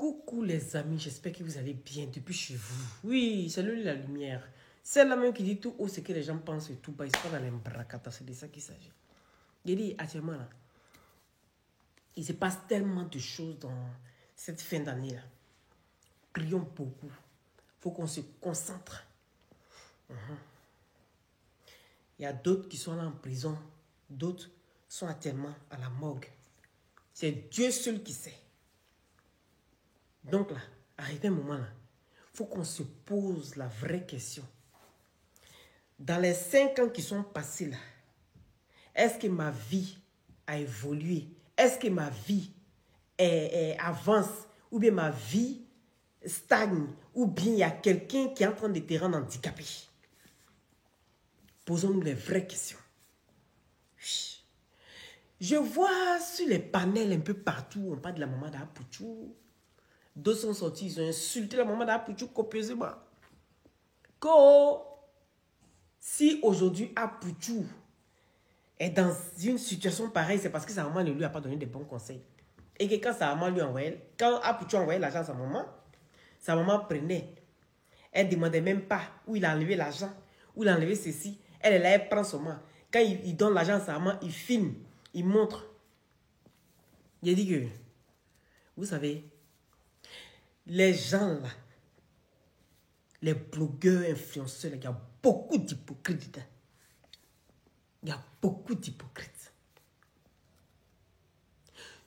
Coucou les amis, j'espère que vous allez bien depuis chez vous. Oui, c'est lui la lumière. C'est la même qui dit tout haut ce que les gens pensent et tout bas. Ils sont pas dans les bracata, c'est de ça qu'il s'agit. Il dit actuellement là, il se passe tellement de choses dans cette fin d'année là. Prions beaucoup. Il faut qu'on se concentre. Il y a d'autres qui sont là en prison. D'autres sont actuellement à la morgue. C'est Dieu seul qui sait. Donc là, arrivé un moment là, il faut qu'on se pose la vraie question. Dans les 5 ans qui sont passés là, est-ce que ma vie a évolué? Est-ce que ma vie avance? Ou bien ma vie stagne? Ou bien il y a quelqu'un qui est en train de te rendre handicapé? Posons-nous les vraies questions. Je vois sur les panels un peu partout, on parle de la maman d'Apouchou. D'autres sont sortis, ils ont insulté la maman d'Apouchou copieusement. Si aujourd'hui Apouchou est dans une situation pareille, c'est parce que sa maman ne lui a pas donné de bons conseils. Et que quand sa maman lui envoyait, quand Apouchou envoyait l'argent à sa maman prenait. Elle ne demandait même pas où il a enlevé l'argent, où il a enlevé ceci. Elle prend son main. Quand il donne l'argent à sa maman, il filme, il montre. Il a dit que, vous savez, les gens là, les blogueurs, influenceurs, il y a beaucoup d'hypocrites. Il y a beaucoup d'hypocrites.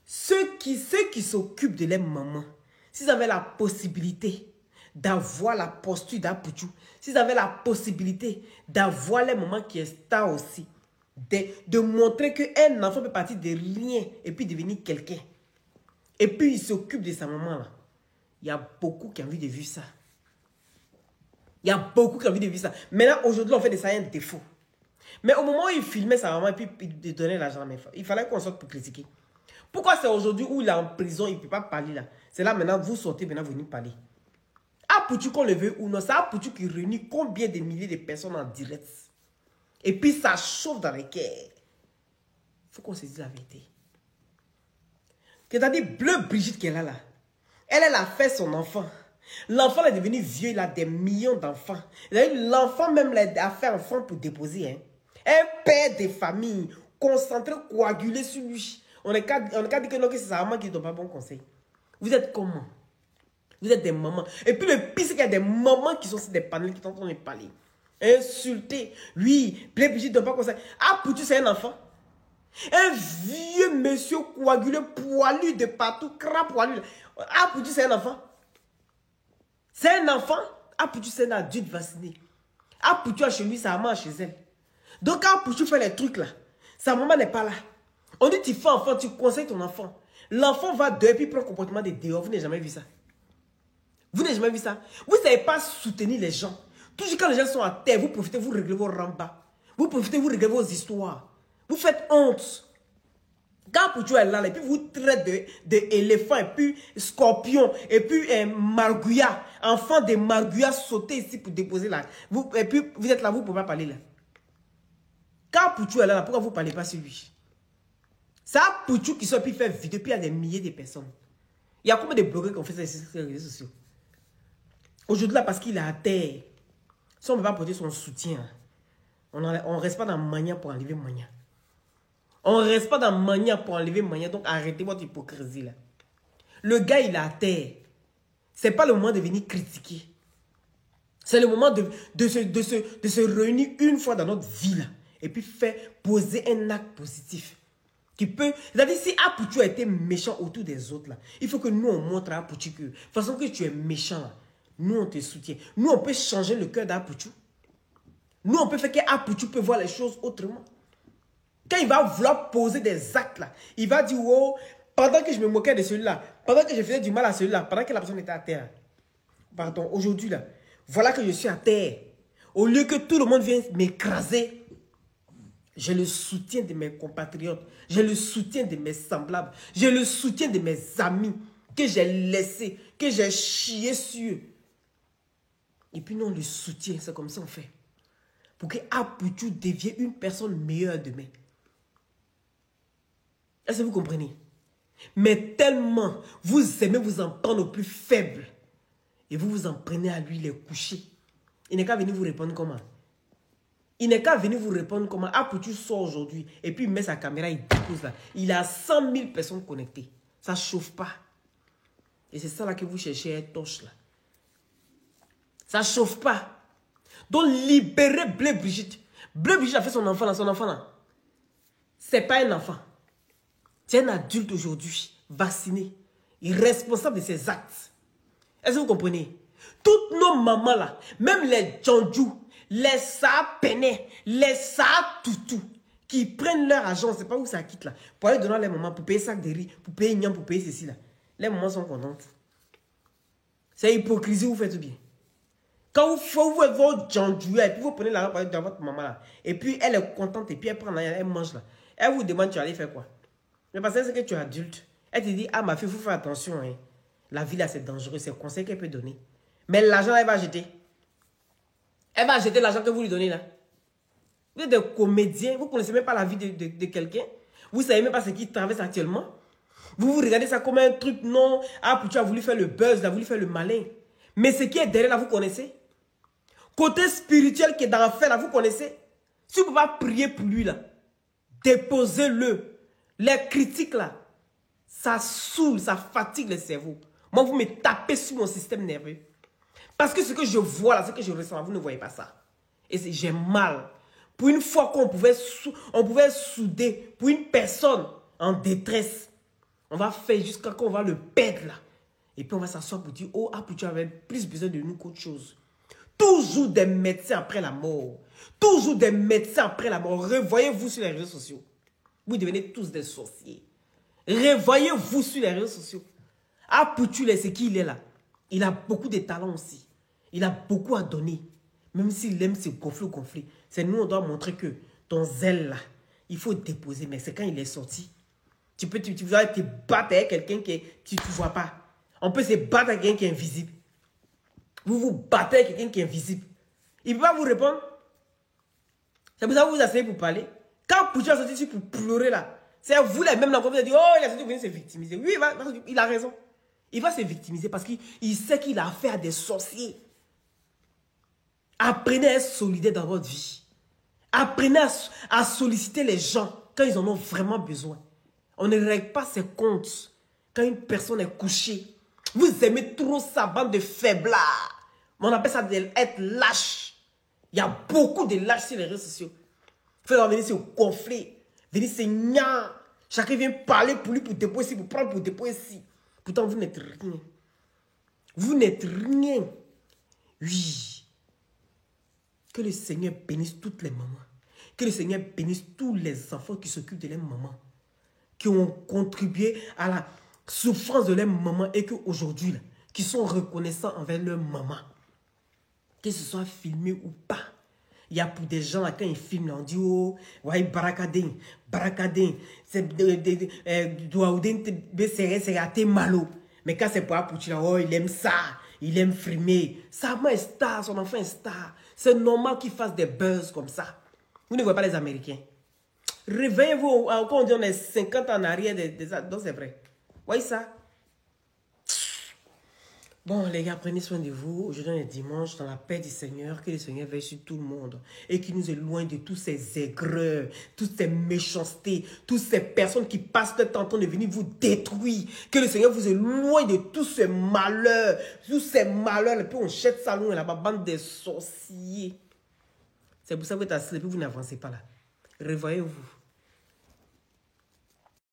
Ceux qui s'occupent de leurs mamans, s'ils avaient la possibilité d'avoir la posture d'Apouchou, s'ils avaient la possibilité d'avoir les mamans qui est star aussi, de montrer qu'un enfant peut partir de rien et puis devenir quelqu'un. Et puis il s'occupe de sa maman là. Il y a beaucoup qui ont envie de vivre ça. Il y a beaucoup qui ont envie de vivre ça. Maintenant, aujourd'hui, on fait de ça un défaut. Mais au moment où il filmait sa maman et puis il donnait l'argent, il fallait qu'on sorte pour critiquer. Pourquoi c'est aujourd'hui où il est en prison, il ne peut pas parler là? C'est là maintenant, vous sortez, maintenant vous venez parler. Apouchou, qu'on le veut ou non, c'est Apouchou qui réunit combien de milliers de personnes en direct. Et puis ça chauffe dans les cœurs. Il faut qu'on se dise la vérité. C'est-à-dire, Bleu Brigitte qu'elle a là, elle a fait son enfant. L'enfant est devenu vieux, il a des millions d'enfants. L'enfant même a fait enfant pour déposer. Hein. Un père de famille, concentré, coagulé sur lui. On n'est qu'à dire que non, que c'est sa maman qui ne donne pas bon conseil. Vous êtes comment? Vous êtes des mamans. Et puis le pire, c'est qu'il y a des mamans qui sont sur des panels qui sont en train de parler. Insulter. Oui, Bleu Brigitte ne donne pas conseil. Ah, Poutou, c'est un enfant. Un vieux monsieur coagulé, poilu de partout, crap poilu. Ah, Poutou, c'est un enfant. C'est un enfant. Ah, Poutou, c'est un adulte vacciné. Ah, Poutou a chez lui, sa maman chez elle. Donc, quand Poutou fait les trucs là, sa maman n'est pas là. On dit, tu fais enfant, tu conseilles ton enfant. L'enfant va dehors et puis prend le comportement de dehors. Vous n'avez jamais vu ça. Vous n'avez jamais vu ça. Vous ne savez pas soutenir les gens. Toujours quand les gens sont à terre, vous profitez, vous réglez vos rambas. Vous profitez, vous réglez vos histoires. Vous faites honte. Quand Poutou est là, et puis vous traitez d'éléphants, et puis scorpions, et puis margouillat. Enfant de margouillat sauter ici pour déposer là. Et puis vous êtes là, vous ne pouvez pas parler là. Quand Poutou est là, pourquoi vous ne parlez pas sur lui? C'est à Poutou qui sont puis faire vidéo, puis il y a des milliers de personnes. Il y a combien de blogueurs qui ont fait ça sur les réseaux sociaux? Aujourd'hui là, parce qu'il est à terre, si on ne peut pas porter son soutien, on ne reste pas dans Mania pour enlever Mania. On ne reste pas dans Mania pour enlever Mania, donc arrêtez votre hypocrisie là. Le gars, il est à terre. Ce n'est pas le moment de venir critiquer. C'est le moment de se réunir une fois dans notre vie là. Et puis faire poser un acte positif. Qui peut... C'est-à-dire, si Apouchou a été méchant autour des autres là, il faut que nous on montre à Apouchou que, de toute façon que tu es méchant là, nous on te soutient. Nous on peut changer le cœur d'Apouchou. Nous on peut faire qu'Apouchou peut voir les choses autrement. Quand il va vouloir poser des actes là, il va dire, oh, pendant que je me moquais de celui-là, pendant que je faisais du mal à celui-là, pendant que la personne était à terre, pardon, aujourd'hui là, voilà que je suis à terre. Au lieu que tout le monde vienne m'écraser, j'ai le soutien de mes compatriotes, j'ai le soutien de mes semblables, j'ai le soutien de mes amis que j'ai laissés, que j'ai chié sur eux. Et puis nous on le soutient, c'est comme ça on fait. Pour que Apouchou devienne une personne meilleure demain. Est-ce que vous comprenez? Mais tellement, vous aimez vous en prendre au plus faible. Et vous vous en prenez à lui les coucher. Il n'est qu'à venir vous répondre comment? Il n'est qu'à venir vous répondre comment? Ah, pour tu sors aujourd'hui. Et puis il met sa caméra, il dépose là. Il a 100 000 personnes connectées. Ça ne chauffe pas. Et c'est ça là que vous cherchez, un torche là. Ça ne chauffe pas. Donc libérez Bleu Brigitte. Bleu Brigitte a fait son enfant là. Son enfant là. Ce n'est pas un enfant. C'est un adulte aujourd'hui. Vacciné. Irresponsable de ses actes. Est-ce que vous comprenez? Toutes nos mamans là. Même les Djandjou. Les Sapenais. Les Satoutou. Qui prennent leur argent. C'est pas où ça quitte là. Pour aller donner à les mamans. Pour payer sac de riz. Pour payer Niam. Pour payer ceci là. Les mamans sont contentes. C'est hypocrisie, vous faites bien. Quand vous faites votre Djandjou, et puis vous prenez l'argent dans votre maman là. Et puis elle est contente. Et puis elle prend elle mange là. Elle vous demande tu vas aller faire quoi? Mais parce que c'est que tu es adulte. Elle te dit, ah ma fille, il faut faire attention. Hein. La vie là, c'est dangereux. C'est le conseil qu'elle peut donner. Mais l'argent, elle va jeter. Elle va jeter l'argent que vous lui donnez là. Vous êtes des comédiens. Vous ne connaissez même pas la vie de quelqu'un. Vous ne savez même pas ce qu'il traverse actuellement. Vous regardez ça comme un truc, non. Ah, tu as voulu faire le buzz, tu as voulu faire le malin. Mais ce qui est derrière là, vous connaissez. Côté spirituel qui est dans l'affaire là, vous connaissez. Si vous ne pouvez pas prier pour lui là, déposez-le. Les critiques là, ça saoule, ça fatigue le cerveau. Moi, vous me tapez sur mon système nerveux. Parce que ce que je vois là, ce que je ressens, vous ne voyez pas ça. Et j'ai mal. Pour une fois qu'on pouvait souder pour une personne en détresse, on va faire jusqu'à qu'on va le perdre là. Et puis on va s'asseoir pour dire, oh, ah, tu avais plus besoin de nous qu'autre chose. Toujours des médecins après la mort. Toujours des médecins après la mort. Revoyez-vous sur les réseaux sociaux. Vous devenez tous des sorciers. Revoyez-vous sur les réseaux sociaux. Ah, Poutu, c'est qui il est là. Il a beaucoup de talents aussi. Il a beaucoup à donner. Même s'il aime se gonfler. C'est nous, on doit montrer que ton zèle là, il faut déposer. Mais c'est quand il est sorti. Tu vas te battre avec quelqu'un que tu ne vois pas. On peut se battre avec quelqu'un qui est invisible. Vous vous battez avec quelqu'un qui est invisible. Il ne peut pas vous répondre. C'est pour ça que vous vous asseyez pour parler. Quand Poutu a sorti ici pour pleurer là, c'est vous là même là, vous avez dit, oh, il a sorti pour venir se victimiser. Oui, il a raison. Il va se victimiser parce qu'il sait qu'il a affaire à des sorciers. Apprenez à être solidaire dans votre vie. Apprenez à solliciter les gens quand ils en ont vraiment besoin. On ne règle pas ses comptes quand une personne est couchée. Vous aimez trop sa bande de faiblards. On appelle ça être lâche. Il y a beaucoup de lâches sur les réseaux sociaux. Il faut venir se gonfler, venir se gnar. Chacun vient parler pour lui, pour déposer ici, pour prendre, pour déposer ici. Pourtant, vous n'êtes rien. Vous n'êtes rien. Oui. Que le Seigneur bénisse toutes les mamans. Que le Seigneur bénisse tous les enfants qui s'occupent de leurs mamans. Qui ont contribué à la souffrance de leurs mamans et qu'aujourd'hui, qui sont reconnaissants envers leur maman. Que ce soit filmé ou pas. Il y a pour des gens, là, quand ils filment, là, on dit, oh, ouais, barakadin, c'est malo. Mais quand c'est pour tu oh, il aime ça, il aime frimer. Sa maman est star, son enfant est star. C'est normal qu'il fasse des buzz comme ça. Vous ne voyez pas les Américains. Réveillez-vous, quand on dit on est 50 ans en arrière, donc c'est vrai. Voyez ça? Bon, les gars, prenez soin de vous. Aujourd'hui, on est dimanche, dans la paix du Seigneur. Que le Seigneur veille sur tout le monde. Et qu'il nous éloigne de tous ces aigreurs, toutes ces méchancetés, toutes ces personnes qui passent le temps en train de venir vous détruire. Que le Seigneur vous éloigne de tous ces malheurs. Tous ces malheurs. Et puis on jette ça loin là-bas, bande des sorciers. C'est pour ça que vous êtes assis et puis vous n'avancez pas là. Réveillez-vous.